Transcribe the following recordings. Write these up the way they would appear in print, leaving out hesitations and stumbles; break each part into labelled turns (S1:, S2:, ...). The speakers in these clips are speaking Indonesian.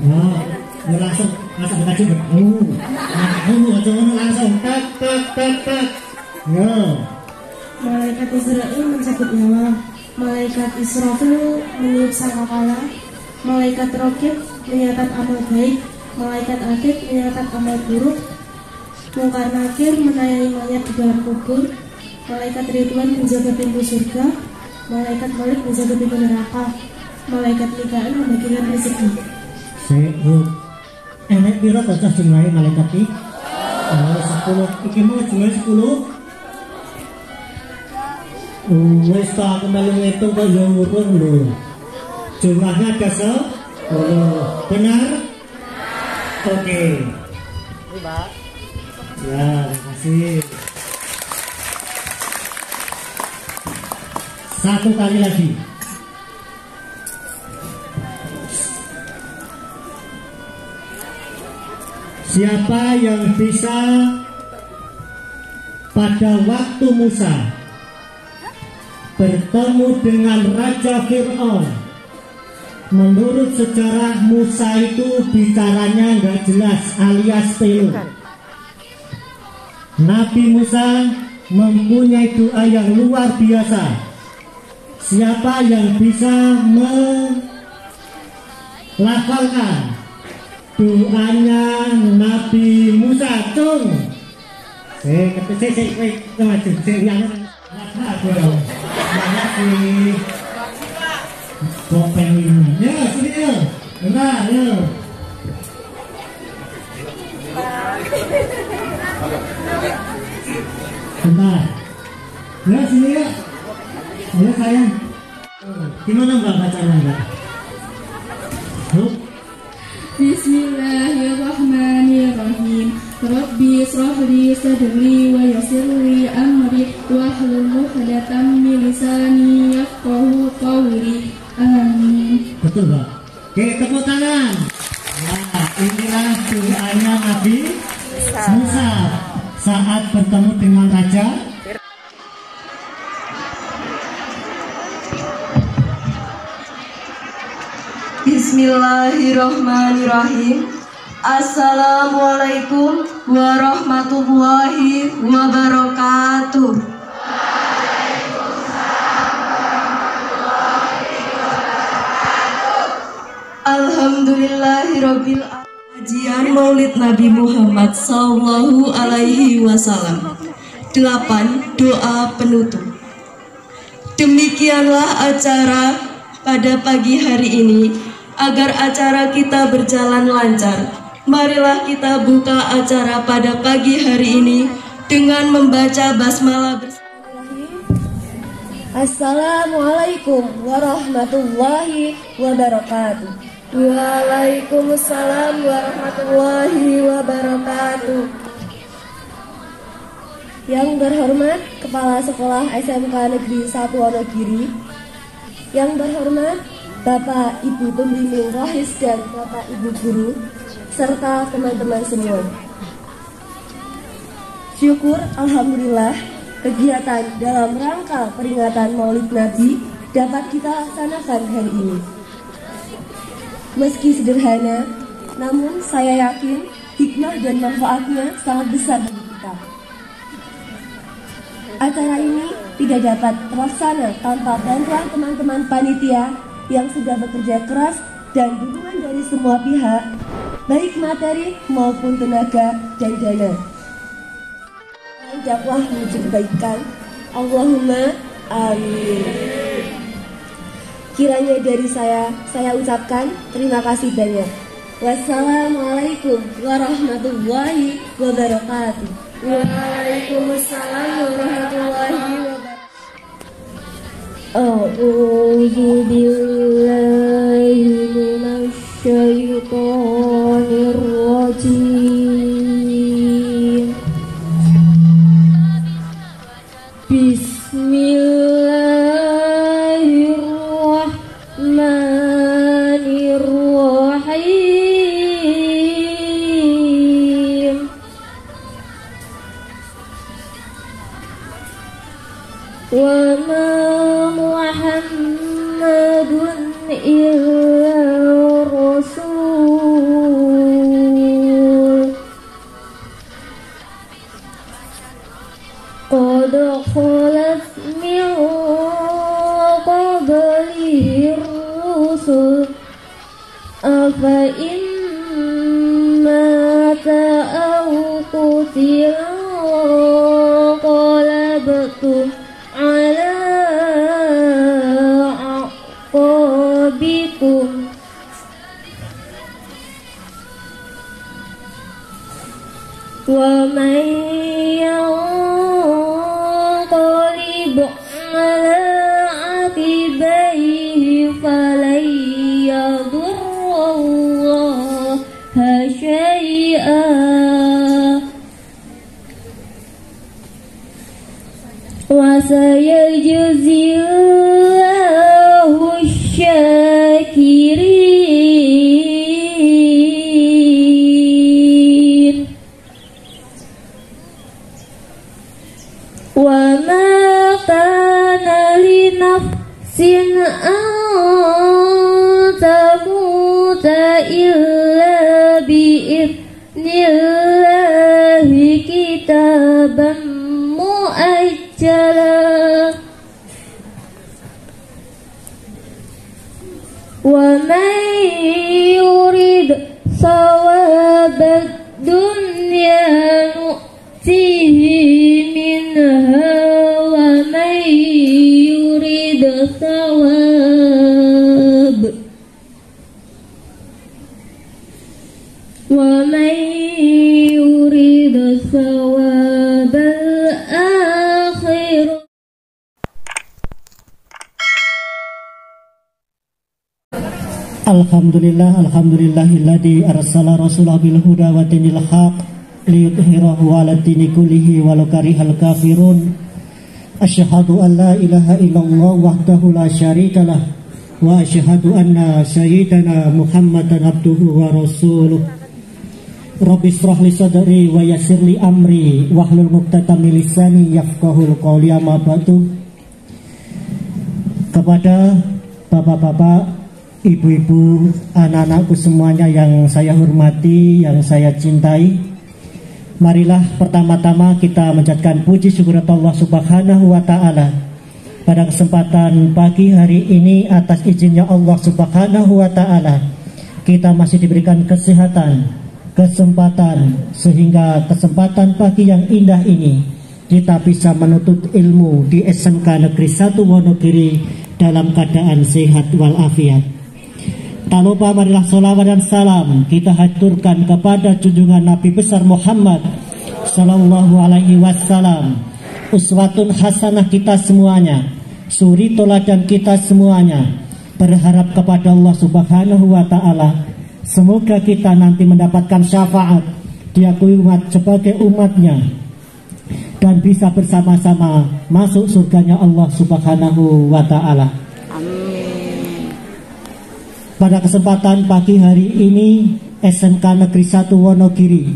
S1: Oh, langsung buka juga. Langsung tak. Yo.
S2: Malaikat Israel mencabut nyawa. Malaikat Israfil meniup sangkakala. Malaikat Rokib menyatat amal baik. Malaikat Atid menyatat amal buruk. Mungkar Nakir menayai mayat di dalam kubur. Malaikat Ridwan menjaga pintu surga. Malaikat Malik menjaga pintu neraka. Malaikat Mikail membagikan rezeki.
S1: Sehat. Enak piro to cah jumlahe malaikat iki? Oh, 10. Iki mau jumlah 10. Wes tak aku melu ngitung kok yo urun lho. Jumlahnya ada 10. Benar? Oke. Mbak. Ya, terima kasih. Satu kali lagi. Siapa yang bisa pada waktu Musa bertemu dengan Raja Fir'aun? Menurut sejarah Musa itu bicaranya nggak jelas alias pelu. Nabi Musa mempunyai doa yang luar biasa. Siapa yang bisa melafalkan doanya Nabi Musa? Cung. Bopeng ini. Ya, sini ya. Benar, ya. Bentar. Ya, sini ya. Ya, sayang. Gimana Mbak bacanya, Mbak?
S2: Bismillahirrahmanirrahim. Rabbi shrahli sadri wa yassirli amri wahlul 'uqdatam min lisani yafqahu qawli. Amin.
S1: Betul, Mbak. Oke, tepuk tangan. Nah, inilah doanya Nabi Musa saat bertemu dengan Raja.
S3: Bismillahirrahmanirrahim. Assalamualaikum warahmatullahi wabarakatuh. Alhamdulillahirabbil alamin. Kajian Maulid Nabi Muhammad sallallahu alaihi wasallam. 8. Doa penutup. Demikianlah acara pada pagi hari ini. Agar acara kita berjalan lancar, marilah kita buka acara pada pagi hari ini dengan membaca basmalah bersama.
S4: Assalamualaikum warahmatullahi wabarakatuh.
S3: Waalaikumsalam warahmatullahi wabarakatuh.
S4: Yang terhormat Kepala Sekolah SMK Negeri 1 Wonogiri, yang terhormat Bapak Ibu Pembimbing Rohis dan Bapak Ibu Guru, serta teman-teman semua. Syukur Alhamdulillah, kegiatan dalam rangka peringatan Maulid Nabi dapat kita laksanakan hari ini. Meski sederhana, namun saya yakin hikmah dan manfaatnya sangat besar bagi kita. Acara ini tidak dapat terlaksana tanpa bantuan teman-teman panitia yang sudah bekerja keras dan dukungan dari semua pihak, baik materi maupun tenaga dan dana. Dakwah menuju kebaikan. Allahumma amin. Kiranya dari saya ucapkan terima kasih banyak. Wassalamualaikum warahmatullahi wabarakatuh.
S3: Waalaikumsalam warahmatullahi wabarakatuh.
S4: A'udzu billahi minasy syaithanir rajim. Bismillahirrahmanirrahim. Wa ma Muhammadun illa rasul قد خلت من قبله الرسل أفإن مات أو قتل انقلبتم على أعقابكم ومن ينقلب على عقبيه فلن يضر الله شيئا وسيجزي الله الشاكرين وما كان لنفس أن تموت إلا بإذن الله كتابا مؤجلا ومن يريد ثواب الدنيا نؤته منها ومن يريد ثواب الآخرة.
S1: Alhamdulillahilladzi arsala rasulahu bil huda wa dinil haq liyudhhirahu 'ala dini kullihi walau karihal kafirun. Asyhadu an la ilaha illallah wahdahu la syarikalah wa asyhadu anna sayyidana Muhammadan abduhu wa rasuluh. Rabbi shrah li sadri wa yassir li amri wahlul 'uqdatam min lisani yafqahul qawli. Amma ba'du. Kepada bapak-bapak, ibu-ibu, anak-anakku semuanya yang saya hormati, yang saya cintai, marilah pertama-tama kita menjadikan puji syukur Allah Subhanahu wa ta'ala pada kesempatan pagi hari ini. Atas izinnya Allah Subhanahu wa ta'ala kita masih diberikan kesehatan, kesempatan, sehingga kesempatan pagi yang indah ini kita bisa menuntut ilmu di SMK Negeri 1 Wonogiri dalam keadaan sehat walafiat. Tak lupa marilah sholawat dan salam kita haturkan kepada junjungan Nabi besar Muhammad Sallallahu Alaihi Wasallam, uswatun hasanah kita semuanya, suri toladan kita semuanya. Berharap kepada Allah Subhanahu wa ta'ala, semoga kita nanti mendapatkan syafaat, diakui umat sebagai umatnya, dan bisa bersama-sama masuk surganya Allah Subhanahu wa ta'ala. Pada kesempatan pagi hari ini SMK Negeri 1 Wonogiri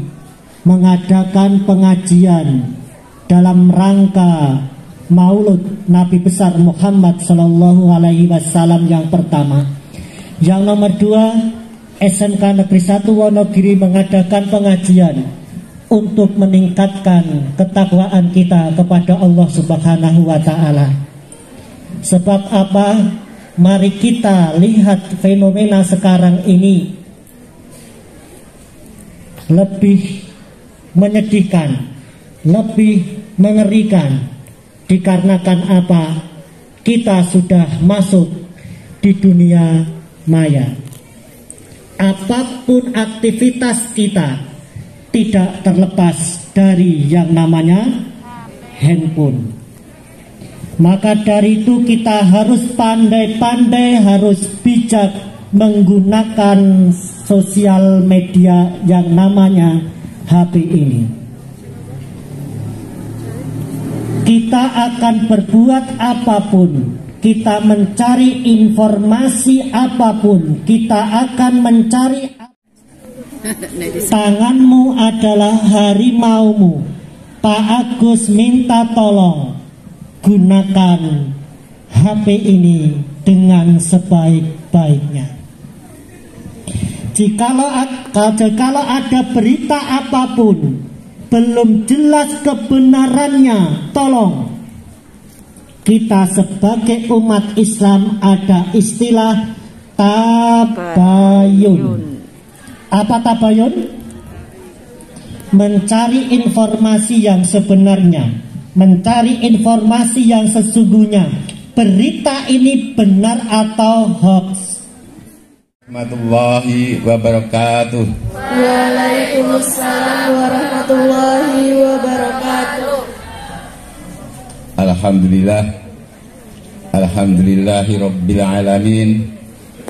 S1: mengadakan pengajian dalam rangka Maulud Nabi besar Muhammad Sallallahu Alaihi Wasallam yang pertama. Yang nomor 2, SMK Negeri 1 Wonogiri mengadakan pengajian untuk meningkatkan ketakwaan kita kepada Allah Subhanahu wa ta'ala. Sebab apa? Mari kita lihat fenomena sekarang ini lebih menyedihkan, lebih mengerikan. Dikarenakan apa? Kita sudah masuk di dunia maya. Apapun aktivitas kita tidak terlepas dari yang namanya handphone. Maka dari itu kita harus pandai-pandai, harus bijak menggunakan sosial media yang namanya HP ini. Kita akan berbuat apapun, kita mencari informasi apapun, kita akan mencari. Tanganmu adalah harimaumu. Pak Agus minta tolong, gunakan HP ini dengan sebaik-baiknya. Jikalau ada berita apapun belum jelas kebenarannya, tolong kita sebagai umat Islam ada istilah tabayun. Apa tabayun? Mencari informasi yang sebenarnya, mencari informasi yang sesungguhnya. Berita ini benar atau hoax?
S5: Warahmatullahi wabarakatuh.
S2: Waalaikumsalam warahmatullahi wabarakatuh.
S5: Alhamdulillahi rabbil alamin.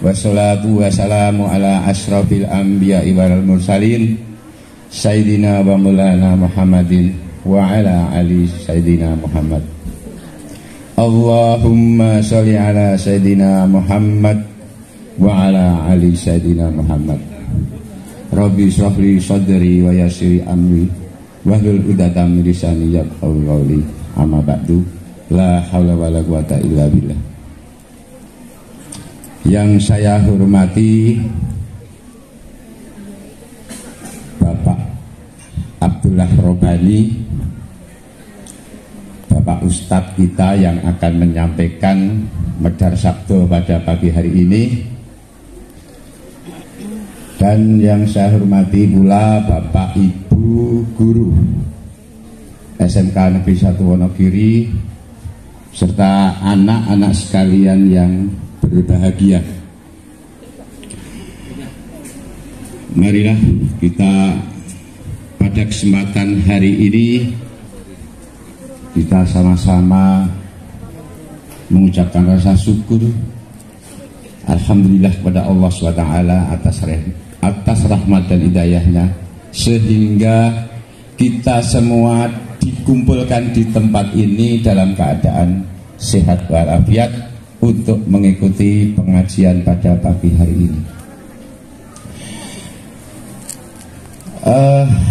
S5: Wassalatu wassalamu ala ashrafil anbiya'i wal mursalin Sayyidina wa maulana Muhammadin wa ala ali Sayyidina Muhammad. Allahumma sholli ala Sayyidina Muhammad wa ala ali Sayyidina Muhammad. Rabbi shrah li sadri wa yassir amri wahlul 'uqdatam min lisani yafqahu qawli. Amma ba'du, la haula wala quwata illa billah. Yang saya hormati Bapak Abdullah Robani, Bapak Ustadz kita yang akan menyampaikan medhar sabda pada pagi hari ini, dan yang saya hormati pula Bapak Ibu Guru SMK Negeri 1 Wonogiri serta anak-anak sekalian yang berbahagia. Marilah kita pada kesempatan hari ini kita sama-sama mengucapkan rasa syukur alhamdulillah kepada Allah SWT atas rahmat dan hidayahnya, sehingga kita semua dikumpulkan di tempat ini dalam keadaan sehat walafiat untuk mengikuti pengajian pada pagi hari ini.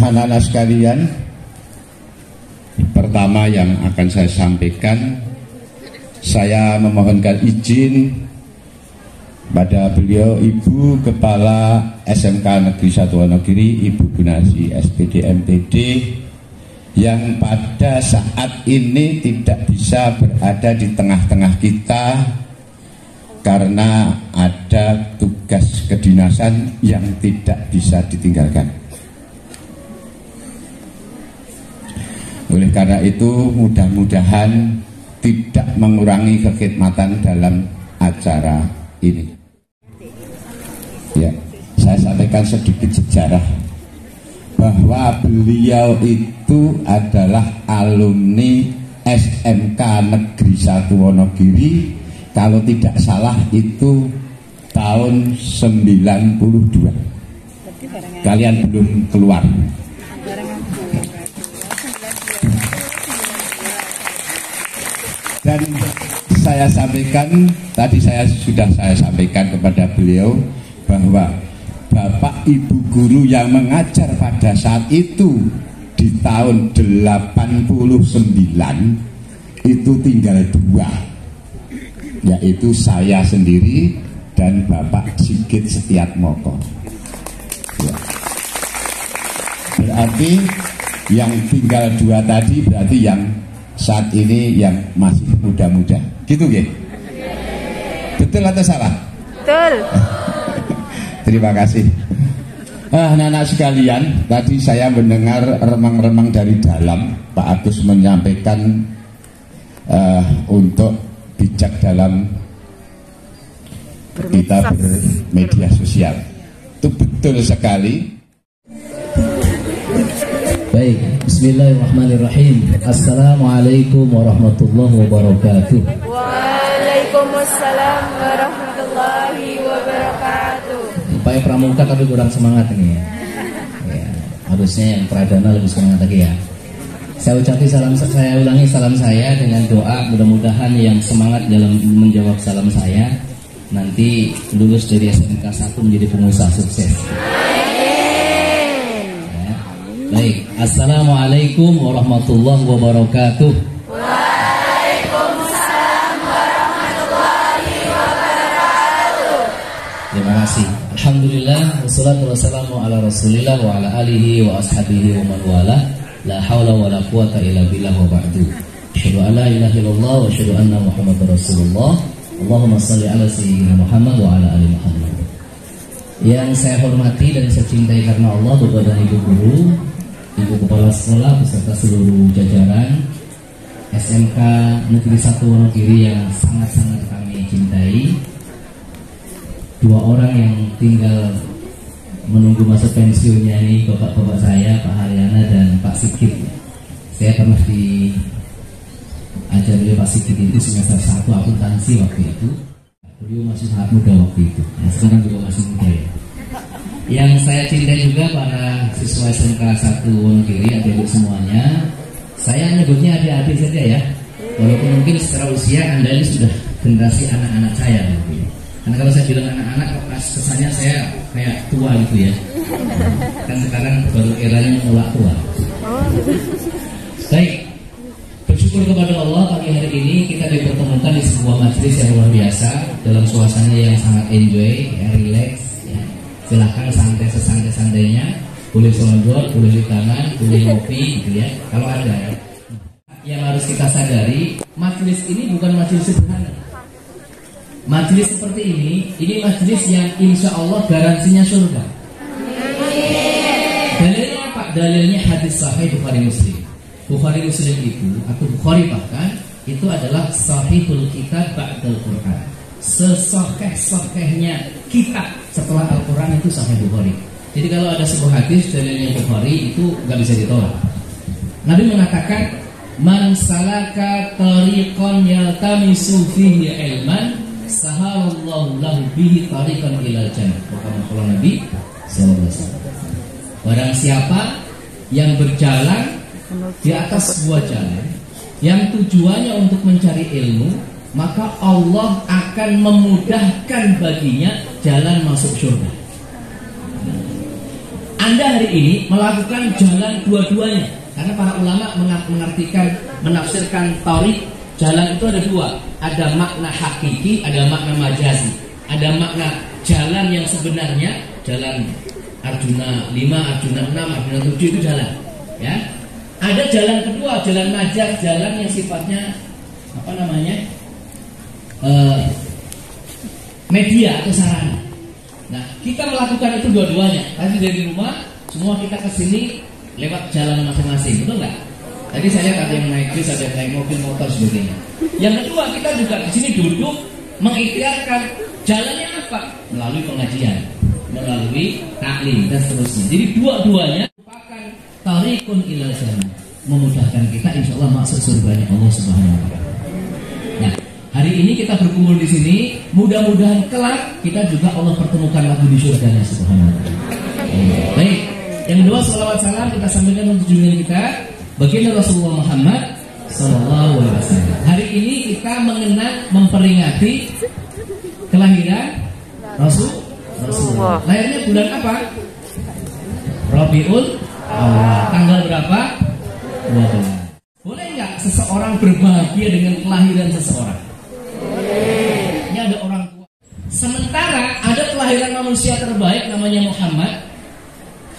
S5: Anak-anak sekalian, pertama yang akan saya sampaikan, saya memohonkan izin pada beliau Ibu Kepala SMK Negeri 1 Wonogiri, Ibu Gunarsi SPD MPD, yang pada saat ini tidak bisa berada di tengah-tengah kita karena ada tugas kedinasan yang tidak bisa ditinggalkan. Oleh karena itu, mudah-mudahan tidak mengurangi kekhidmatan dalam acara ini. Ya, saya sampaikan sedikit sejarah bahwa beliau itu adalah alumni SMK Negeri 1 Wonogiri, kalau tidak salah itu tahun 92. Kalian belum keluar. Dan saya sampaikan, tadi sudah saya sampaikan kepada beliau bahwa Bapak Ibu guru yang mengajar pada saat itu di tahun 89 itu tinggal 2, yaitu saya sendiri dan Bapak Sigit Setiatmoko. Ya. Berarti yang tinggal 2 tadi berarti yang saat ini yang masih muda-muda, gitu ya? Betul atau salah?
S6: Betul.
S5: Terima kasih. Anak-anak sekalian, tadi saya mendengar remang-remang dari dalam Pak Agus menyampaikan untuk bijak dalam kita bermedia sosial. Itu betul sekali.
S7: Baik, bismillahirrahmanirrahim. Assalamualaikum warahmatullahi wabarakatuh.
S6: Waalaikumsalam warahmatullahi wabarakatuh.
S7: Upaya pramuka tapi kurang semangat ini. Ya, harusnya yang pradana lebih semangat lagi ya. Saya ulangi salam saya dengan doa, mudah-mudahan yang semangat dalam menjawab salam saya nanti lulus dari SMK 1 menjadi pengusaha sukses. Baik, assalamualaikum warahmatullahi wabarakatuh.
S6: Waalaikumsalam warahmatullahi wabarakatuh.
S7: Terima kasih. Alhamdulillah, wassalatu wassalamu ala rasulillah wa ala alihi wa ashabihi wa man wala. La haula wala quwata illa billah wa ba'du. Asyhadu an la ilaha illallah wa asyhadu anna Muhammadar Rasulullah. Allahumma shalli ala sayyidina Muhammad wa ala ali Muhammad. Yang saya hormati dan saya cintai karena Allah, Bapak dan Ibu guru, Ibu kepala sekolah beserta seluruh jajaran SMK Negeri 1 Wonogiri yang sangat-sangat kami cintai. Dua orang yang tinggal menunggu masa pensiunnya ini, bapak-bapak saya, Pak Haryana dan Pak Sigit. Saya pernah diajar oleh Pak Sigit itu semester 1 akuntansi waktu itu. Beliau masih sangat muda waktu itu. Nah, sekarang juga masih muda ya. Yang saya cintai juga para siswa SMK 1 Wonogiri, adik-adik semuanya. Saya nyebutnya adik-adik saja ya. Walaupun mungkin secara usia Anda ini sudah generasi anak-anak saya mungkin. Karena kalau saya bilang anak-anak, kesannya saya kayak tua gitu ya. Kan sekarang baru eranya mulai tua. Baik, bersyukur kepada Allah pagi hari ini kita dipertemukan di sebuah majelis yang luar biasa dalam suasana yang sangat enjoy, ya, relax. Ya. Silahkan santai sesantai-santainya. Boleh selonjor, boleh di tangan, boleh ngopi gitu ya. Kalau ada ya. Yang harus kita sadari, majelis ini bukan majelis sederhana. Majelis seperti ini majelis yang insya Allah garansinya surga. Dalilnya apa? Dalilnya hadis sahih Bukhari Muslim. Bukhari Muslim itu, atau Bukhari bahkan, itu adalah sahihul kitab ba'dal Quran. Sesahih-sahihnya kitab setelah Al-Quran itu sahih Bukhari. Jadi kalau ada sebuah hadis dalilnya Bukhari itu nggak bisa ditolak. Nabi mengatakan, man salaka tariqan yaltamisu fihi ilman sahalallahu lahu bihi tariqan ilal jannah. Kata Nabi sallallahu alaihi wasallam. Barang siapa yang berjalan di atas sebuah jalan yang tujuannya untuk mencari ilmu, maka Allah akan memudahkan baginya jalan masuk surga. Anda hari ini melakukan jalan dua-duanya, karena para ulama menafsirkan tariq, jalan itu ada dua, ada makna hakiki, ada makna majazi. Ada makna jalan yang sebenarnya, jalan Arjuna 5, Arjuna 6, Arjuna 7 itu jalan, ya. Ada jalan kedua, jalan majaz, jalan yang sifatnya media atau sarana. Nah, kita melakukan itu dua-duanya. Tadi dari rumah, semua kita ke sini lewat jalan masing-masing, betul nggak? Tadi saya lihat ada yang naik bis, ada yang naik mobil, motor, sebagainya. Yang kedua, kita juga di sini duduk mengikhtiarkan jalannya apa? Melalui pengajian, melalui taklim dan seterusnya. Jadi dua-duanya merupakan tariqun ilal jannah, memudahkan kita insya Allah masuk surganya Allah Subhanahu wa taala. Nah, hari ini kita berkumpul di sini, mudah-mudahan kelak kita juga Allah pertemukan lagi di surganya Subhanahu wa taala. Baik, yang kedua salawat salam kita sampaikan untuk junjungan kita baginda Rasulullah Muhammad sallallahu alaihi wasallam. Hari ini kita mengenang, memperingati kelahiran Rasulullah. Lahirnya bulan apa? Rabiul Awal. Tanggal berapa? 12. Boleh nggak seseorang berbahagia dengan kelahiran seseorang? Ini ada orang tua. Sementara ada kelahiran manusia terbaik namanya Muhammad,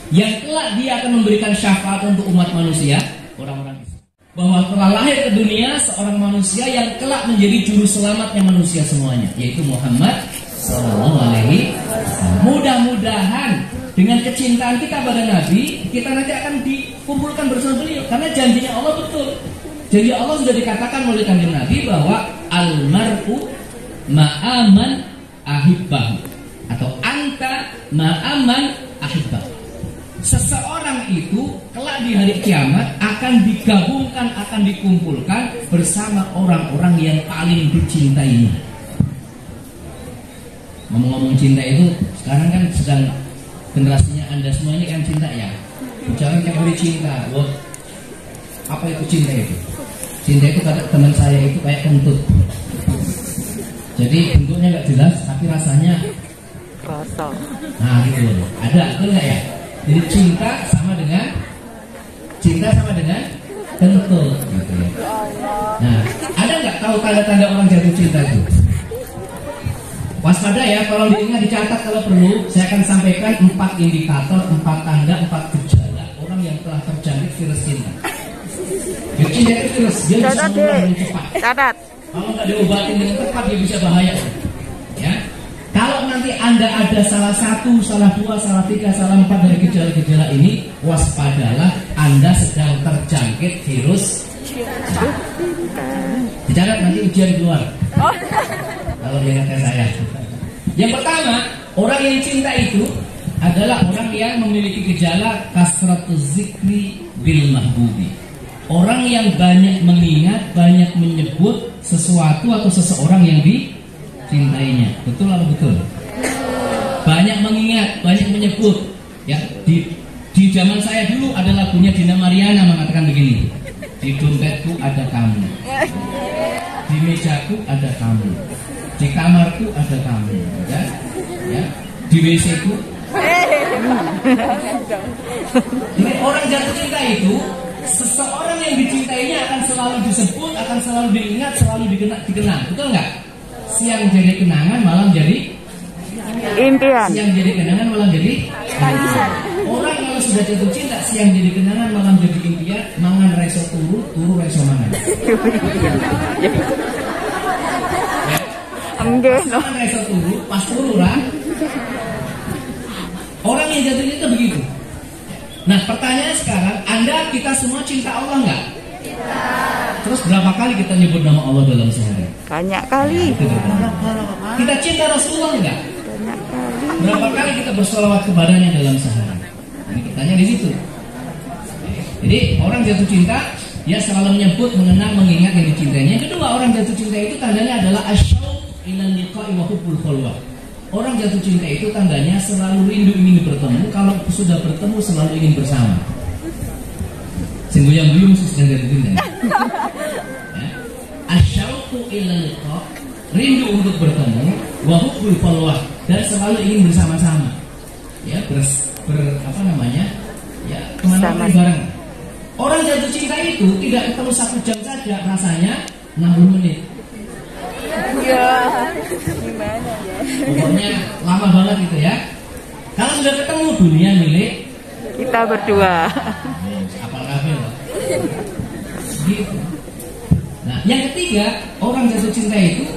S7: yang kelak dia akan memberikan syafaat untuk umat manusia, orang-orang Islam. Bahwa telah lahir ke dunia seorang manusia yang kelak menjadi juru selamatnya manusia semuanya, yaitu Muhammad sallallahu alaihi wasallam. Mudah-mudahan dengan kecintaan kita pada Nabi, kita nanti akan dikumpulkan bersama beliau, karena janjinya Allah betul. Janji Allah sudah dikatakan oleh kanjeng Nabi bahwa almar'u ma'aman ahibbahu, atau anta ma'aman ahibbahu. Seseorang itu kelak di hari kiamat akan digabungkan, akan dikumpulkan bersama orang-orang yang paling dicintainya. Ngomong-ngomong cinta itu, sekarang kan sedang generasinya Anda semua ini kan cinta ya. Jangan kayak beri cinta. Wah, apa itu cinta itu? Cinta itu kata teman saya itu kayak kentut. Jadi bentuknya nggak jelas, tapi rasanya rasa. Nah gitu loh. Ada, betul nggak ya? Jadi cinta sama dengan kentut gitu ya. Nah, ada nggak tahu tanda-tanda orang jatuh cinta itu? Waspada ya, kalau diingat dicatat kalau perlu. Saya akan sampaikan 4 indikator, 4 tanda, 4 gejala orang yang telah terjangkit virus cinta. diabetes virus, dia bisa
S6: Catat,
S7: menular
S6: Dek.
S7: lebih cepat.
S6: Catat.
S7: Kalau nggak diobatin dengan tepat dia bisa bahaya. Ya. Kalau nanti Anda ada salah satu, salah dua, salah tiga, salah empat dari gejala-gejala ini, waspadalah Anda sedang terjangkit virus. Dicatat nanti ujian keluar. Kalau dia kata saya. Yang pertama, orang yang cinta itu adalah orang yang memiliki gejala kasratuz zikri bil mahbubi. Orang yang banyak mengingat, banyak menyebut sesuatu atau seseorang yang dicintainya. Betul atau betul? Banyak mengingat, banyak menyebut. Ya, di zaman saya dulu ada lagunya Dina Mariana mengatakan begini. Di dompetku ada kamu, di mejaku ada kamu, di kamarku ada kamu, ya, ya, di WC-ku. Ini orang jatuh cinta itu, seseorang yang dicintainya akan selalu disebut, akan selalu diingat, selalu dikenang, betul nggak? Siang jadi kenangan, malam jadi
S6: Impian.
S7: siang jadi kenangan, malam jadi impian. Orang kalau sudah jatuh cinta, siang jadi kenangan, malam jadi impian, mangan reso turu, turu reso mangan.
S6: Enggak, no.
S7: Mangan reso turu, pas turu lah. Orang yang jatuh cinta begitu. Nah, pertanyaan sekarang, kita semua cinta Allah nggak? Cinta. Terus berapa kali kita nyebut nama Allah dalam sehari?
S6: Banyak kali.
S7: Kita cinta Rasulullah nggak?
S6: Banyak kali.
S7: Berapa kali kita bersolawat kepadanya dalam sehari? Ini pertanyaan di situ. Jadi orang jatuh cinta, dia selalu menyebut, mengenang, mengingat yang dicintainya. Yang kedua, orang jatuh cinta itu tandanya adalah asyauq ilal liqa'i wa hubbul khalwah. Orang jatuh cinta itu tandanya selalu rindu ingin bertemu. Kalau sudah bertemu selalu ingin bersama. Sungguh yang belum sedang jatuh cinta. Ya. Asyauqu ilal liqa', rindu untuk bertemu, wa hubbul khalwah, dan selalu ingin bersama-sama. Ya, apa namanya? Ya, kemana-mana bareng. Orang jatuh cinta itu tidak perlu 1 jam saja, rasanya 60 menit.
S6: Ya, gimana ya?
S7: Pokoknya lama banget gitu ya. Kalau sudah ketemu, dunia milik
S6: Kita berdua.
S7: apal kafir. Gitu. Nah, yang ketiga, orang jatuh cinta itu,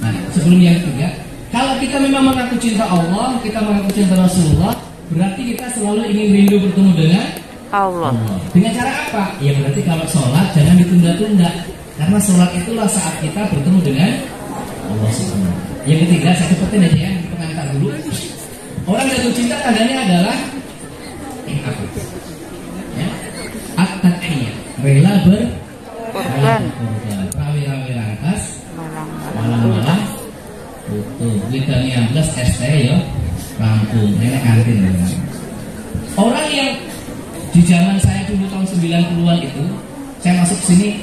S7: nah, sebelum yang ketiga, kalau kita memang mengaku cinta Allah, kita mengaku cinta Rasulullah, berarti kita selalu ingin rindu bertemu dengan
S6: Allah.
S7: Dengan cara apa? Ya berarti kalau sholat jangan ditunda-tunda, karena sholat itulah saat kita bertemu dengan Allah Subhanahu. Yang ketiga, saya cepetin aja ya, pengantar dulu. Orang jatuh cinta tandanya adalah apa? Ya, at-tadhiyah, rela
S6: Korban.
S7: rawi-rawi rangkas, malam-malam, tuh, lidahnya 11 ST ya, rampung, nenek kantin. Orang yang di zaman saya dulu tahun 90-an itu, saya masuk sini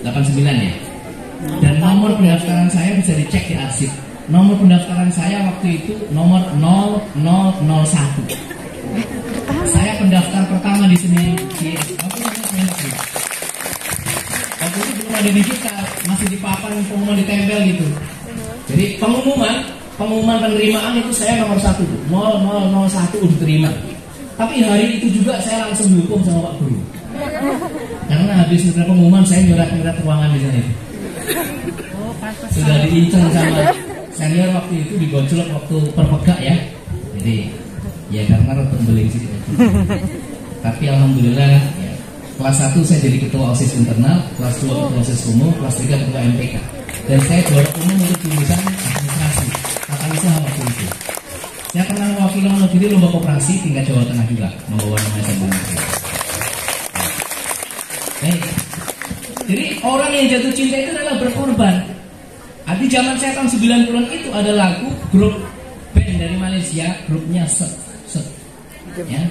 S7: 89 ya. Dan nomor pendaftaran saya bisa dicek di arsip. Nomor pendaftaran saya waktu itu nomor 0001. Saya pendaftar pertama di sini waktu itu belum ada digital, masih di papan pengumuman ditempel gitu. Jadi pengumuman penerimaan itu saya nomor 1 tuh, 0001 udah terima. Tapi hari itu juga saya langsung dihukum sama Pak Guru. Karena habis setelah pengumuman saya nyoret-nyoret ruangan di sana. Sudah diinceng sama senior waktu itu, digojlok waktu perpegak ya. Jadi ya karena rotok beling sih. Tapi alhamdulillah ya, kelas 1 saya jadi ketua OSIS internal, kelas 2 ketua OSIS umum, kelas 3 ketua MPK. Dan saya juara umum untuk jurusan administrasi tata usaha waktu itu. Saya pernah mewakili Wonogiri lomba koperasi tingkat Jawa Tengah juga, membawa nama SMA. Baik. Jadi orang yang jatuh cinta itu adalah berkorban. Di zaman saya tahun 90-an itu ada lagu grup band dari Malaysia, grupnya Set. Ya.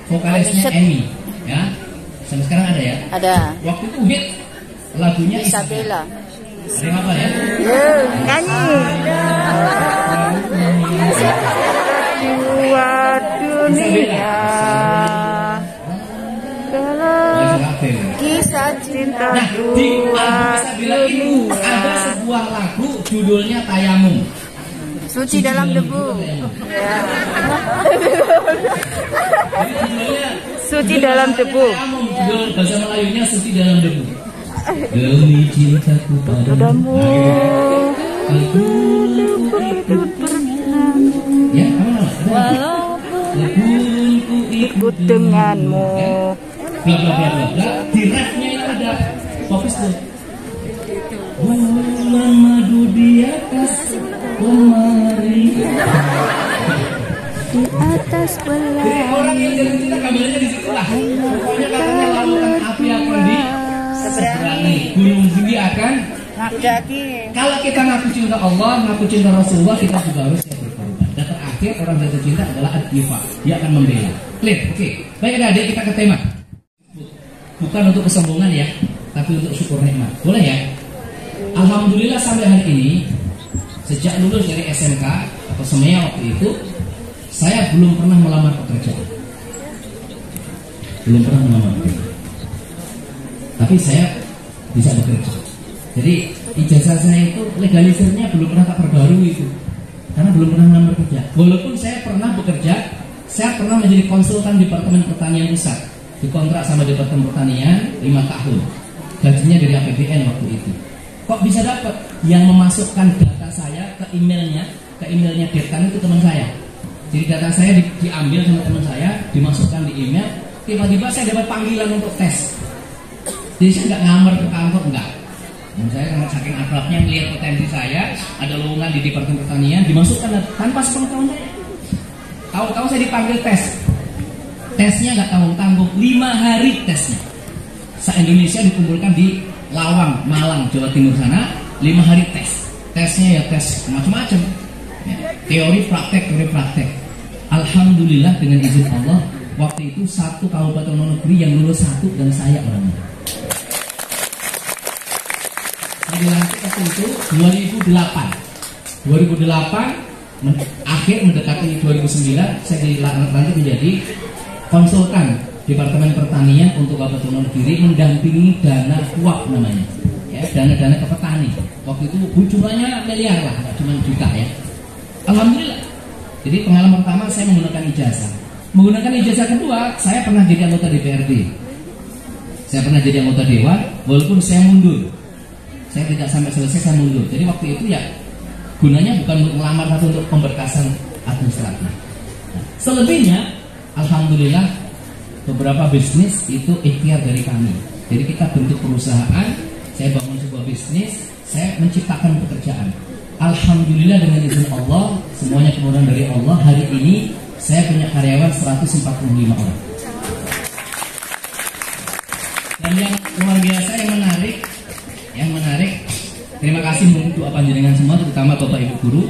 S7: Vokalisnya Amy, ya. Sampai sekarang ada ya? Ada. Waktu itu hit lagunya Isabella. Ada yang apa ya?
S6: Nyanyi. Dua dunia dalam kisah cinta.
S7: Nah, di album Isabella itu ada sebuah lagu judulnya Tayamum.
S6: Suci dalam debu.
S7: Jadi judulnya
S6: Suci dalam debu.
S7: Tayamum, judul bahasa Melayunya Suci dalam debu. demi cintaku padamu. Aku ya, walaupun ku ikut denganmu. Di rapnya itu ada fokus tuh. Bulan madu di atas lemari, di atas belah. Jadi orang yang jatuh cinta kabarnya di situ lah. Pokoknya katanya lautan api akan diseberangi, gunung tinggi akan mendaki. Kalau kita ngaku cinta Allah, ngaku cinta Rasulullah, kita juga harus siap berkorban. Dan terakhir orang jatuh cinta adalah ad-difa, dia akan membela. Clear, oke. Baik adik, kita ke tema. Bukan untuk kesombongan ya, tapi untuk syukur nikmat. Boleh ya? Alhamdulillah sampai hari ini, sejak lulus dari SMK atau semea waktu itu, saya belum pernah melamar pekerjaan. Belum pernah melamar pekerjaan. Tapi saya bisa bekerja. Jadi ijazah saya itu legalisirnya belum pernah tak perbarui itu, karena belum pernah melamar kerja. Walaupun saya pernah bekerja, saya pernah menjadi konsultan Departemen Pertanian Pusat, dikontrak sama Departemen Pertanian 5 tahun. Gajinya dari APBN waktu itu. Kok bisa dapat? Yang memasukkan data saya ke emailnya Dirtan itu teman saya. Jadi data saya diambil sama teman saya, dimasukkan di email. Tiba-tiba saya dapat panggilan untuk tes. Jadi saya nggak ngamar ke kantor, enggak. Dan saya saking akrabnya melihat potensi saya, ada lowongan di Departemen Pertanian, dimasukkan tanpa sepengetahuan saya. Tahu-tahu saya dipanggil tes. Tesnya nggak tanggung-tanggung, 5 hari tesnya. Se-Indonesia dikumpulkan di Lawang, Malang, Jawa Timur sana, 5 hari tes. Tesnya ya tes macam-macam. Ya, teori praktek. Alhamdulillah dengan izin Allah, waktu itu 1 kabupaten negeri yang lulus 1 dan saya orangnya. Saya dilantik waktu itu 2008 akhir mendekati 2009, saya dilantik menjadi konsultan Departemen Pertanian untuk Kabupaten Wonogiri, mendampingi dana kuap namanya, ya, dana-dana ke petani. Waktu itu jumlahnya miliar lah, nggak cuma juta ya. Alhamdulillah. Jadi pengalaman pertama saya menggunakan ijazah. Menggunakan ijazah kedua, saya pernah jadi anggota DPRD. Saya pernah jadi anggota dewan, walaupun saya mundur. Saya tidak sampai selesai, saya mundur. Jadi waktu itu ya gunanya bukan untuk melamar, tapi untuk pemberkasan administratif. Nah, selebihnya, alhamdulillah beberapa bisnis itu ikhtiar dari kami. Jadi kita bentuk perusahaan, saya bangun sebuah bisnis, saya menciptakan pekerjaan. Alhamdulillah dengan izin Allah, semuanya kemudahan dari Allah. Hari ini saya punya karyawan 145 orang. Dan yang luar biasa, yang menarik, terima kasih untuk doa panjenengan semua, terutama Bapak Ibu guru.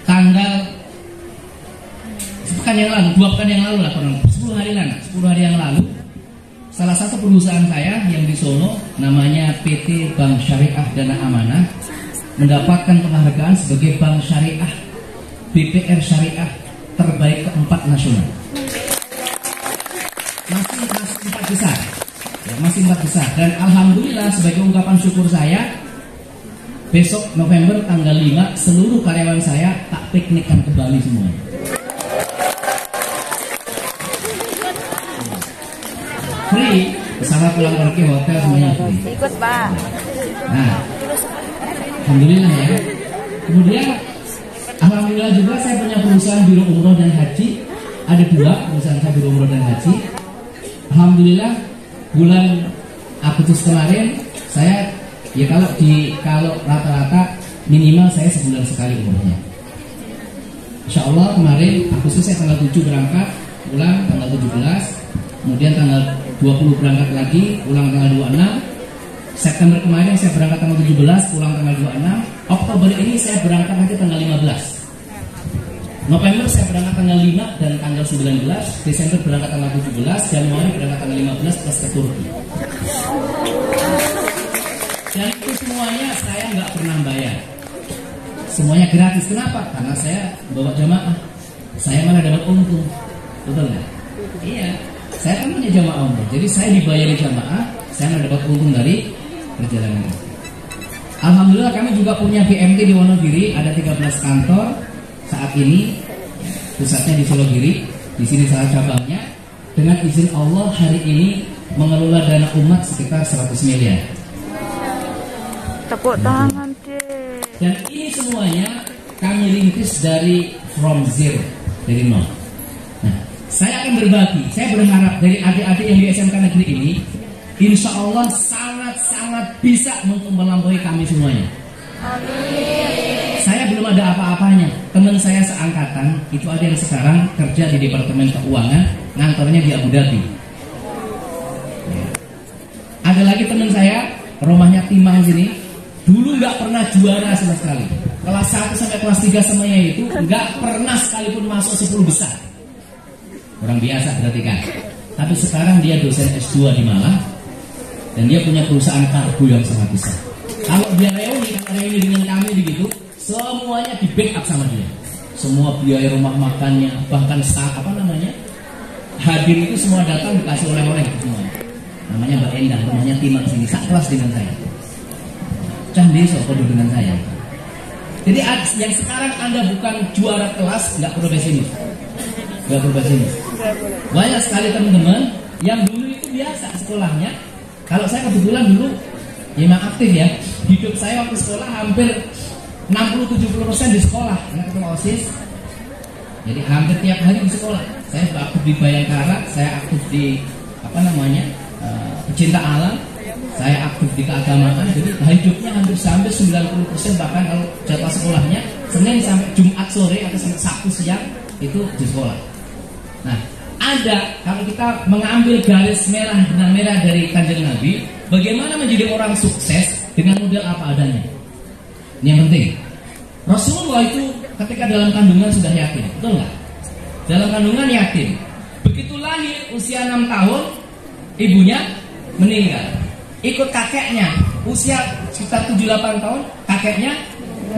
S7: Tanggal 2 pekan yang lalu lah, 10 hari yang lalu, salah satu perusahaan saya yang di Solo, namanya PT Bank Syariah Dana Amanah, mendapatkan penghargaan sebagai Bank Syariah BPR Syariah terbaik keempat nasional. Masih 4 besar. Dan alhamdulillah sebagai ungkapan syukur saya, besok November tanggal 5 seluruh karyawan saya tak piknikkan ke Bali semuanya. Free, pesawat pulang pergi, hotel semuanya free.
S6: Ikut Pak.
S7: Nah, alhamdulillah ya. Kemudian alhamdulillah juga saya punya perusahaan biro umroh dan haji. Ada 2 perusahaan saya biro umroh dan haji. Alhamdulillah bulan Agustus kemarin saya ya kalau rata-rata minimal saya sebulan sekali umrohnya. Insya Allah kemarin Agustus saya tanggal 7 berangkat, pulang tanggal 17. Kemudian tanggal 20 berangkat lagi, pulang tanggal 26. September kemarin saya berangkat tanggal 17, pulang tanggal 26. Oktober ini saya berangkat nanti tanggal 15. November saya berangkat tanggal 5 dan tanggal 19. Desember berangkat tanggal 17. Januari berangkat tanggal 15 plus ke Turki. Dan itu semuanya saya nggak pernah bayar. Semuanya gratis. Kenapa? Karena saya bawa jamaah. Saya malah dapat untung. Betul nggak? Iya. Saya kan punya jamaah umroh, jadi saya dibayari jamaah, saya mendapat untung dari perjalanan itu. Alhamdulillah kami juga punya BMT di Wonogiri, ada 13 kantor saat ini, pusatnya di Sologiri, di sini salah cabangnya. Dengan izin Allah hari ini mengelola dana umat sekitar 100 miliar.
S6: Tepuk tangan deh.
S7: Dan ini semuanya kami rintis dari from zero, dari nol. Nah, saya akan berbagi. Saya berharap dari adik-adik yang di SMK Negeri ini, insya Allah sangat-sangat bisa melampaui kami semuanya. Saya belum ada apa-apanya. Teman saya seangkatan itu ada yang sekarang kerja di Departemen Keuangan, ngantornya di Abu Dhabi. Ya. Ada lagi teman saya, rumahnya Timang sini, dulu nggak pernah juara sama sekali. Kelas 1 sampai kelas 3 semuanya itu nggak pernah sekalipun masuk 10 besar. Orang biasa berarti kan. Tapi sekarang dia dosen S2 di Malang dan dia punya perusahaan kargo yang sangat besar. Kalau dia reuni dengan kami begitu, semuanya di backup sama dia. Semua biaya rumah makannya, bahkan hadir itu semua datang dikasih oleh-oleh semua. Namanya Mbak Endah, rumahnya Timang sini, sak kelas dengan saya. Cah desa kode dengan saya. Jadi yang sekarang Anda bukan juara kelas, nggak perlu pesimis. Nggak perlu pesimis. Banyak sekali teman-teman yang dulu itu biasa sekolahnya. Kalau saya kebetulan dulu memang aktif ya. Hidup saya waktu sekolah hampir 60-70% di sekolah. Karena ketemu OSIS. Jadi hampir tiap hari di sekolah. Saya aktif di Bayangkara, saya aktif di pecinta alam, saya aktif di keagamaan. Jadi hidupnya hampir 90%, bahkan kalau jadwal sekolahnya Senin sampai Jumat sore atau sampai Sabtu siang itu di sekolah. Nah, kalau kita mengambil garis merah benang merah dari Kanjeng Nabi, bagaimana menjadi orang sukses dengan modal apa adanya. Ini yang penting. Rasulullah itu ketika dalam kandungan sudah yakin, betul nggak? Dalam kandungan yakin. Begitu lahir usia 6 tahun, ibunya meninggal. Ikut kakeknya usia sekitar 7-8 tahun, kakeknya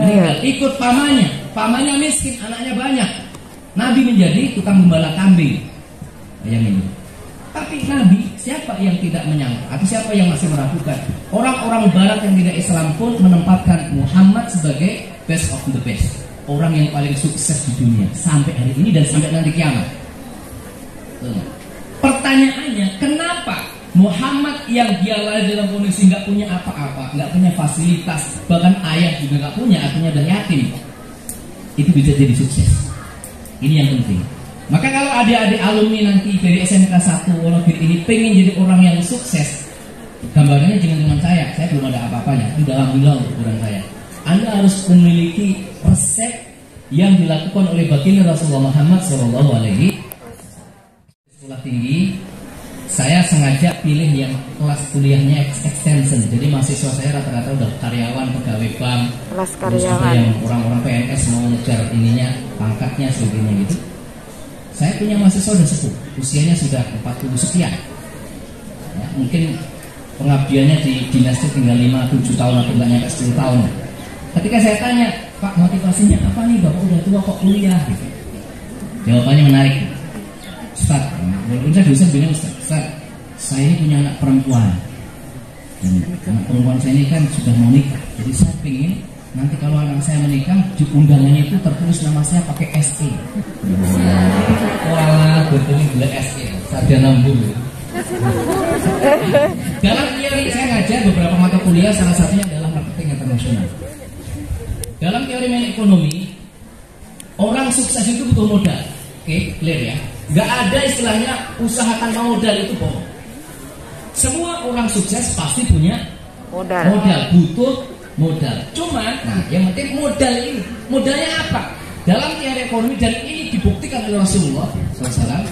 S7: meninggal. Ikut pamannya miskin, anaknya banyak. Nabi menjadi tukang gembala kambing. Yang ini. Tapi Nabi, siapa yang tidak menyangka atau siapa yang masih meragukan? Orang-orang barat yang tidak Islam pun menempatkan Muhammad sebagai best of the best, orang yang paling sukses di dunia sampai hari ini dan sampai nanti kiamat. Pertanyaannya, kenapa Muhammad yang dia lahir dalam kondisi nggak punya apa-apa, nggak punya fasilitas, bahkan ayah juga nggak punya, artinya udah yatim, itu bisa jadi sukses? Ini yang penting. Maka kalau adik-adik alumni nanti dari SMK 1 Wonogiri ini pengen jadi orang yang sukses, gambarannya jangan cuma saya belum ada apa-apanya, itu alhamdulillah ukuran saya. Anda harus memiliki resep yang dilakukan oleh baginda Rasulullah Muhammad SAW. Sekolah tinggi, saya sengaja pilih yang kelas kuliahnya extension. Jadi mahasiswa saya rata-rata udah karyawan, pegawai bank,
S6: kelas
S7: terus ada yang orang-orang PNS mau ngejar ininya, pangkatnya, sebagainya gitu. Saya punya mahasiswa udah sepuh, usianya sudah 40 sekian. Ya, mungkin pengabdiannya di dinasnya tinggal 5-7 tahun atau enggak nyampe 10 tahun. Ketika saya tanya, Pak, motivasinya apa nih, Bapak udah tua kok kuliah gitu. Jawabannya menarik. Ustaz, walaupun saya dosen bilang, Ustaz, saya ini punya anak perempuan. Dan anak perempuan saya ini kan sudah mau nikah. Jadi saya pengen nanti kalau anak saya menikah, di undangannya itu tertulis nama saya pakai SE. Walah, berarti gula SE, sarjana nambung. Dalam teori saya ngajar beberapa mata kuliah, salah satunya adalah marketing internasional. Dalam teori ekonomi, orang sukses itu butuh modal. Oke, clear ya? Gak ada istilahnya usaha tanpa modal, itu bohong. Semua orang sukses pasti punya modal, butuh modal. Cuman, yang penting modal ini, modalnya apa? Dalam teori ekonomi, dan ini dibuktikan oleh Rasulullah SAW,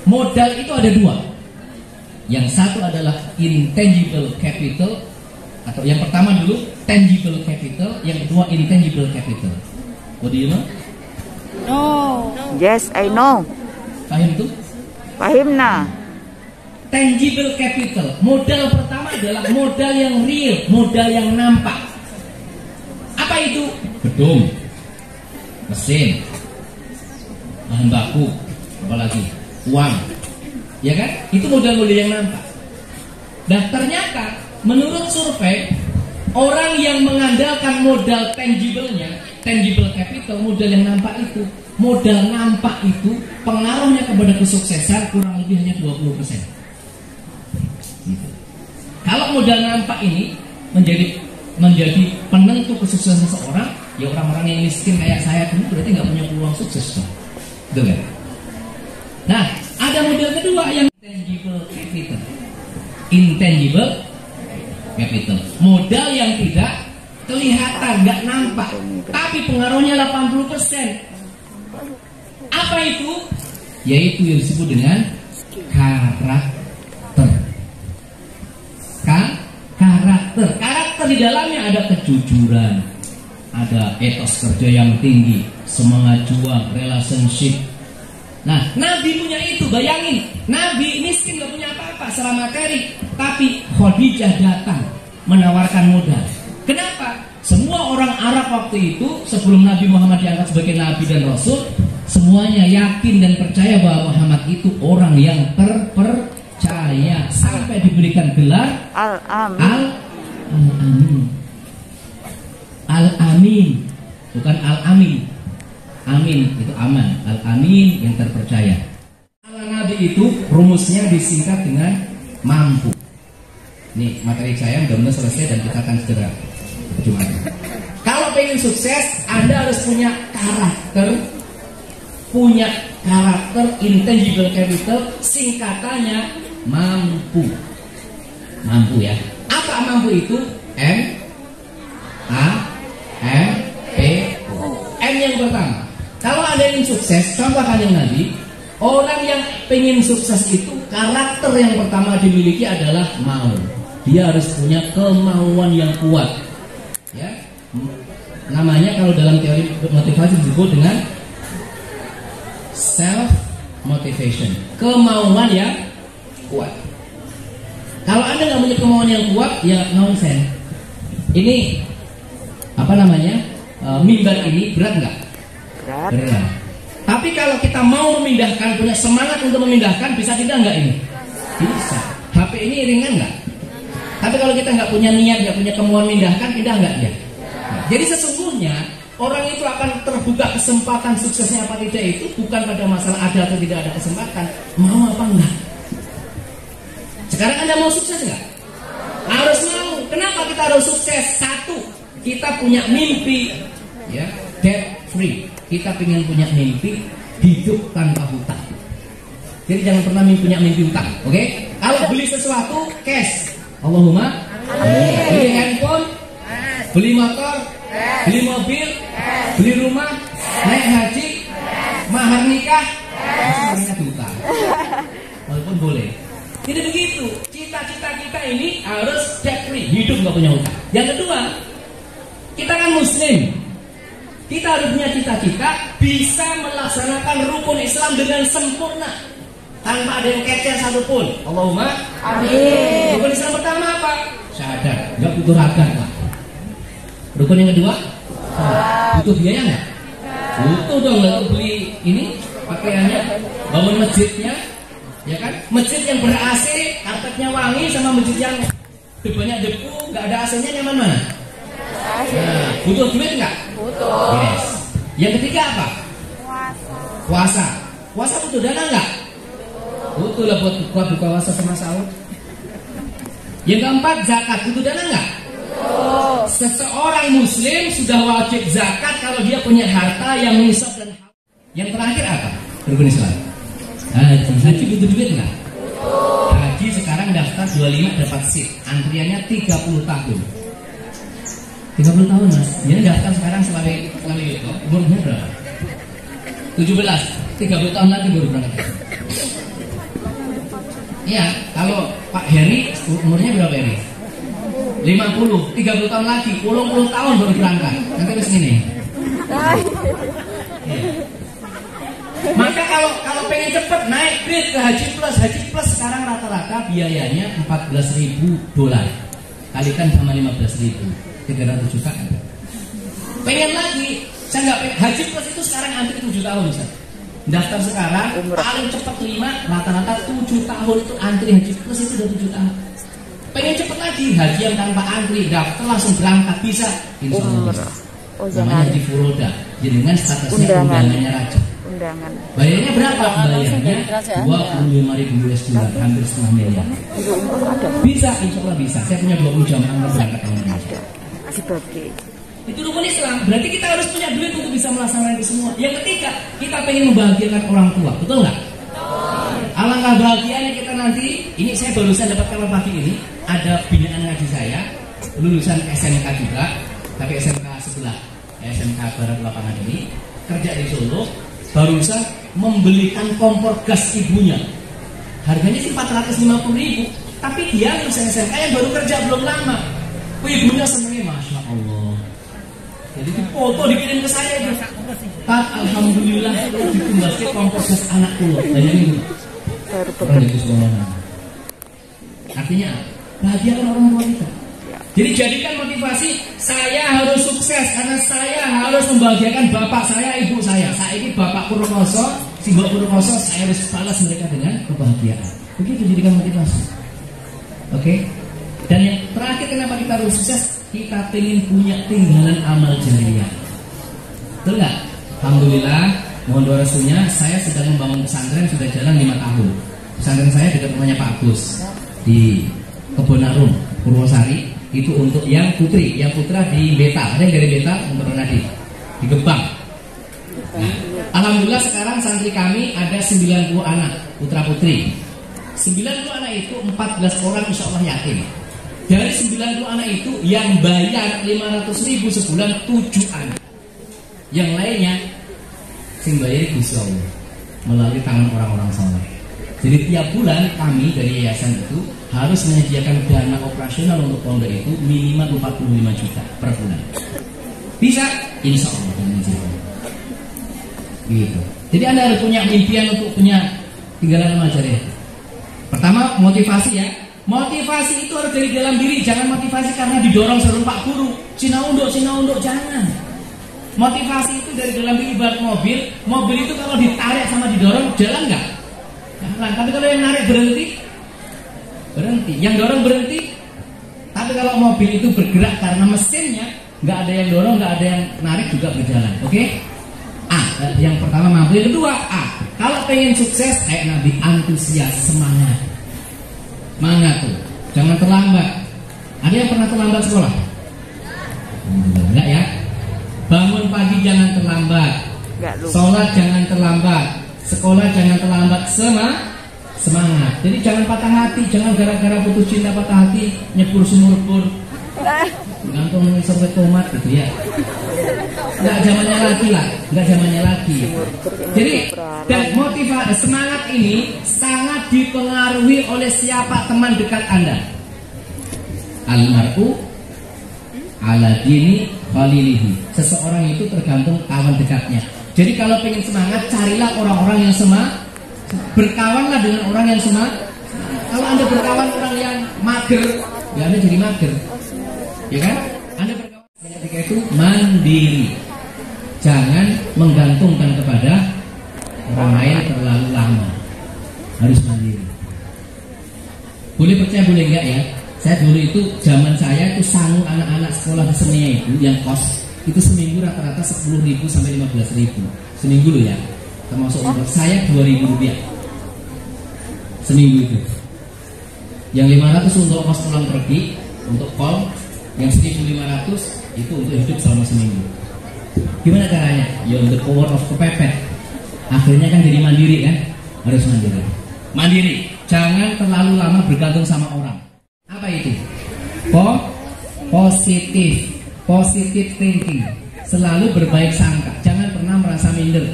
S7: modal itu ada dua. Yang satu adalah intangible capital, atau yang pertama dulu tangible capital, yang kedua intangible capital. What do you know?
S6: No. Yes, I know.
S7: Paham tuh?
S6: Paham nah.
S7: Tangible capital, modal pertama adalah modal yang real, modal yang nampak. Apa itu? Gedung, mesin, bahan baku, apalagi uang, ya kan? Itu modal-modal yang nampak. Dan ternyata menurut survei, orang yang mengandalkan modal tangible-nya, tangible capital, modal yang nampak itu, modal nampak itu pengaruhnya kepada kesuksesan kurang lebih hanya 20%. Gitu. Kalau modal nampak ini menjadi penentu kesuksesan seseorang, ya orang-orang yang miskin kayak saya dulu berarti nggak punya peluang sukses dong. Betul kan? Nah, ada modal kedua yang intangible capital. Intangible capital. Modal yang tidak kelihatan, nggak nampak, tapi pengaruhnya 80%. Apa itu? Yaitu yang disebut dengan karakter. Karakter. Karakter di dalamnya ada kejujuran, ada etos kerja yang tinggi, semangat juang, relationship. Nah, Nabi punya itu. Bayangin, Nabi miskin gak punya apa-apa secara materi, tapi Khadijah datang menawarkan modal. Kenapa? Semua orang Arab waktu itu sebelum Nabi Muhammad diangkat sebagai Nabi dan Rasul, semuanya yakin dan percaya bahwa Muhammad itu orang yang terpercaya sampai diberikan gelar Al-Amin. Al-Amin, bukan Al-Amin. Amin itu aman, Al-Amin yang terpercaya. Kalau Nabi itu rumusnya disingkat dengan mampu. Nih materi saya mudah-mudahan selesai dan kita akan segera Jumat. Kalau pengen sukses, Anda harus punya karakter, intangible capital, singkatannya mampu. Mampu ya. Apa mampu itu? M-A-M-P-O. M yang pertama. Kalau Anda ingin sukses, contoh kanjeng Nabi, orang yang pengen sukses itu karakter yang pertama dimiliki adalah mau. Dia harus punya kemauan yang kuat. Ya, namanya kalau dalam teori motivasi disebut dengan self motivation, kemauan yang kuat. Kalau Anda nggak punya kemauan yang kuat, ya nonsen. Ini apa namanya? Mimbar ini berat nggak? Berat. Tapi kalau kita mau memindahkan, punya semangat untuk memindahkan, bisa tidak nggak ini? Bisa. HP ini ringan nggak? Tapi kalau kita nggak punya niat, nggak punya kemauan memindahkan, pindah nggak dia? Jadi sesungguhnya orang itu akan terbuka kesempatan suksesnya apa tidak itu bukan pada masalah ada atau tidak ada kesempatan, mau apa enggak. Sekarang Anda mau sukses nggak? Harus mau. Kenapa kita harus sukses? Satu, kita punya mimpi, ya, debt free. Kita ingin punya mimpi hidup tanpa hutang. Jadi jangan pernah punya mimpi hutang, oke? Kalau beli sesuatu cash, Allahumma amin. Beli handphone, beli motor, beli mobil, beli rumah, naik haji, mahar nikah, semuanya hutang. Walaupun boleh. Jadi begitu. Cita-cita kita ini harus debt free, hidup nggak punya hutang. Yang kedua, kita kan Muslim. Kita harus punya cita-cita bisa melaksanakan rukun Islam dengan sempurna tanpa ada yang kecer satupun. Allahumma amin. Rukun Islam pertama apa? Syahadat. Nggak butuh raga Pak. Rukun yang kedua? Butuh biaya nggak? Butuh dong untuk beli ini pakaiannya, bangun masjidnya, ya kan? Masjid yang ber-AC, karpetnya wangi, sama masjid yang banyak debu, nggak ada AC-nya, nyaman mana? Nah, butuh duit nggak? Butuh. Yes. Yang ketiga apa? Puasa. Puasa butuh dana nggak? Butuh lah buat buka puasa sama sahur. Yang keempat, zakat butuh dana nggak? Butuh. Seseorang Muslim sudah wajib zakat kalau dia punya harta yang nisab dan halal. Yang terakhir apa? Rukun Islam. Haji butuh duit nggak? Butuh. Haji sekarang daftar 25 dapat seat. Antriannya 30 tahun. 30 tahun mas, dia daftar sekarang selama itu, umurnya berapa? 17, 30 tahun lagi baru berangkat. Iya, kalau Pak Heri umurnya berapa Heri? 50, 30 tahun lagi, 10 tahun baru berangkat. Nanti ke sini. Ya. Maka kalau pengen cepet naik grade ke Haji Plus sekarang rata-rata biayanya $14.000. Kalikan sama 15.000. 300 juta. Pengen lagi, saya nggak pengen. Haji Plus itu sekarang antri 7 tahun bisa. Daftar sekarang paling cepat 5, rata-rata 7 tahun itu antri Haji Plus itu udah 7 tahun. Pengen cepet lagi, haji yang tanpa antri, daftar langsung berangkat bisa. Insya Allah bisa. Namanya Haji Furoda, dengan statusnya undangannya raja.
S6: undangan.
S7: Bayarnya berapa? Bayarnya 25.000 US dollar, hampir setengah miliar. Bisa, insya Allah bisa. Saya punya 20 jamaah berangkat tahun ini.
S6: Sebagai
S7: itu rukun Islam. Berarti kita harus punya duit untuk bisa melaksanakan itu semua. Yang ketiga, kita pengen membahagiakan orang tua, betul nggak? Alangkah bahagianya kita nanti. Ini saya barusan dapat kabar pagi ini, ada binaan ngaji saya, lulusan SMK juga, tapi SMK sebelah, SMK Barat Lapangan ini, kerja di Solo, barusan membelikan kompor gas ibunya. Harganya sih 450.000, tapi dia lulusan SMK yang baru kerja belum lama. Ibunya senangnya, Masya Allah. Jadi itu foto dikirim ke saya itu. Pak, alhamdulillah ditumbaskan kompor gas anak pulau. Bayangin itu. Orang itu semuanya. Artinya bahagia kan orang tua kita. Jadi jadikan motivasi, saya harus sukses karena saya harus membahagiakan bapak saya, ibu saya. Saya ini bapak Purwokoso, Simbok Purwokoso, saya harus balas mereka dengan kebahagiaan. Begitu jadikan motivasi. Oke. Dan yang terakhir kenapa kita harus sukses? Kita ingin punya tinggalan amal jariah. Betul nggak? Alhamdulillah, mohon doa restunya, saya sedang membangun pesantren sudah jalan 5 tahun. Pesantren saya dekat rumahnya Pak Agus di Kebonarum, Purwosari. Itu untuk yang putri, yang putra di Beta. Ada yang dari Beta, untuk Nadi di Gebang. Nah, alhamdulillah sekarang santri kami ada 90 anak putra putri. 90 anak itu 14 orang insya Allah yatim. Dari 90 anak itu yang bayar 500.000 sebulan 7 anak. Yang lainnya sing bayar Gusti Allah melalui tangan orang-orang saleh. Jadi tiap bulan kami dari yayasan itu harus menyediakan dana operasional untuk pondok itu minimal 45 juta per bulan. Bisa? Insya Allah dengan izin Allah. Gitu. Jadi Anda harus punya impian untuk punya tinggalan amal jariah. Pertama motivasi ya. Motivasi itu harus dari dalam diri, jangan motivasi karena didorong seluruh Pak Guru. Cina unduk, jangan. Motivasi itu dari dalam diri. Buat mobil itu kalau ditarik sama didorong jalan nggak? Jalan. Tapi kalau yang narik berhenti, yang dorong berhenti. Tapi kalau mobil itu bergerak karena mesinnya, nggak ada yang dorong, nggak ada yang narik juga berjalan. Oke? Yang pertama mampu. Yang kedua, kalau pengen sukses kayak Nabi, antusias, semangat tuh, jangan terlambat. Ada yang pernah terlambat sekolah? Enggak ya. Bangun pagi jangan terlambat. Sholat jangan terlambat. Sekolah jangan terlambat. Semangat. Jadi jangan patah hati, jangan gara-gara putus cinta patah hati nyebur sumur-pur. Gantung sampai tomat gitu ya. Enggak zamannya lagi. Jadi dan motivasi semangat ini sangat dipengaruhi oleh siapa teman dekat Anda. Almar'u ala dini khalilihi. Seseorang itu tergantung kawan dekatnya. Jadi kalau pengen semangat, carilah orang-orang yang berkawanlah dengan orang yang semangat. Kalau Anda berkawan orang yang mager, ya Anda jadi mager. Ya kan? Anda berkawan ketika itu mandiri. Jangan menggantungkan kepada orang lain terlalu lama. Harus mandiri. Boleh percaya boleh enggak ya? Saya dulu itu zaman saya itu sanggup anak-anak sekolah di seni itu yang kos itu seminggu rata-rata 10.000 sampai 15.000 seminggu loh ya. Termasuk saya 2.000 rupiah seminggu itu. Yang 500 untuk kos pulang pergi untuk call, yang 1.500 itu untuk hidup selama seminggu. Gimana caranya? Ya the power of kepepet. Akhirnya kan jadi mandiri kan? Harus mandiri. Mandiri. Jangan terlalu lama bergantung sama orang. Apa itu? Positif thinking. Selalu berbaik sangka. Jangan pernah merasa minder.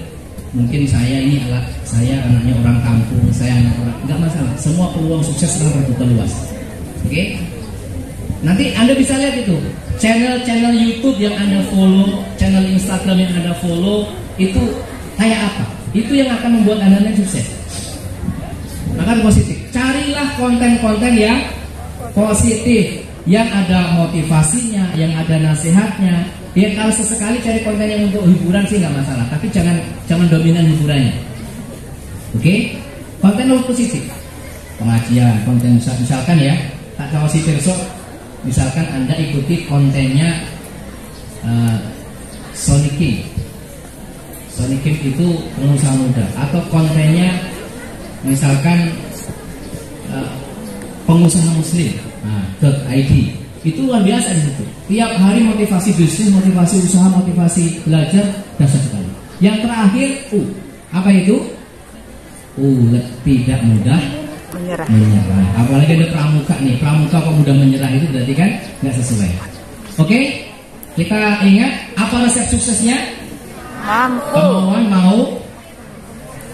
S7: Mungkin saya anaknya orang kampung, saya anak orang. Enggak masalah. Semua peluang sukses sekarang terbuka luas. Oke? Nanti Anda bisa lihat itu channel YouTube yang Anda follow, channel Instagram yang Anda follow itu kayak apa? Itu yang akan membuat Anda sukses. Maka positif. Carilah konten-konten yang positif, yang ada motivasinya, yang ada nasihatnya. Ya kalau sesekali cari konten yang untuk hiburan sih nggak masalah, tapi jangan dominan hiburannya. Oke? Konten yang positif, pengajian, konten misalkan ya, tak kasih perso. Misalkan Anda ikuti kontennya Sonic King Sonikim itu pengusaha muda, atau kontennya misalkan pengusaha muslim .id, itu luar biasa di situ. Tiap hari motivasi bisnis, motivasi usaha, motivasi belajar, dasar sekali. Yang terakhir apa itu? Tidak mudah menyerah. Apalagi ada pramuka nih, pramuka kok mudah menyerah, itu berarti kan nggak sesuai. Oke, kita ingat apa resep suksesnya? Kemauan, mau,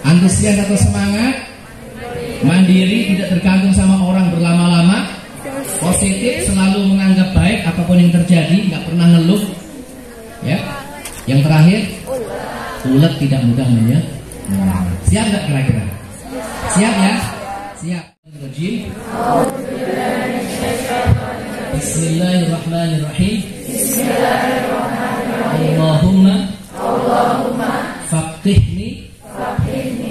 S7: antusias atau semangat, mandiri, tidak tergantung sama orang berlama-lama, positif, selalu menganggap baik apapun yang terjadi, nggak pernah ngeluh, ya. Yang terakhir, ulet, tidak mudah menyerah. Siap nggak kira-kira? Siap ya? Siap. Bismillahirrahmanirrahim. Allahumma faqihni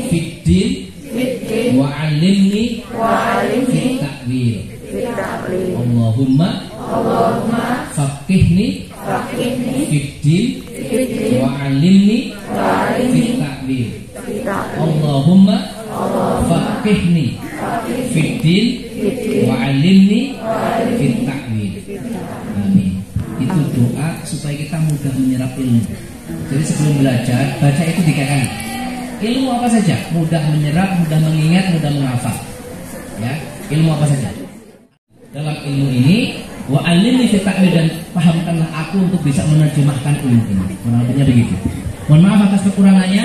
S7: fiddin wa 'allimni fit ta'wil. Allahumma faqihni fiddin wa 'allimni fit ta'wil. Allahumma faqihni fiddin wa 'allimni fit ta'wil. Amin. Itu doa supaya kita mudah menyerap ilmu. Jadi sebelum belajar, baca itu 3 kali. Ilmu apa saja, mudah menyerap, mudah mengingat, mudah menghafal. Ya, ilmu apa saja. Dalam ilmu ini, wa 'allimni fit ta'wil, dan pahamkanlah aku untuk bisa menerjemahkan ilmu ini. Kurang lebihnya begitu. Mohon maaf atas kekurangannya.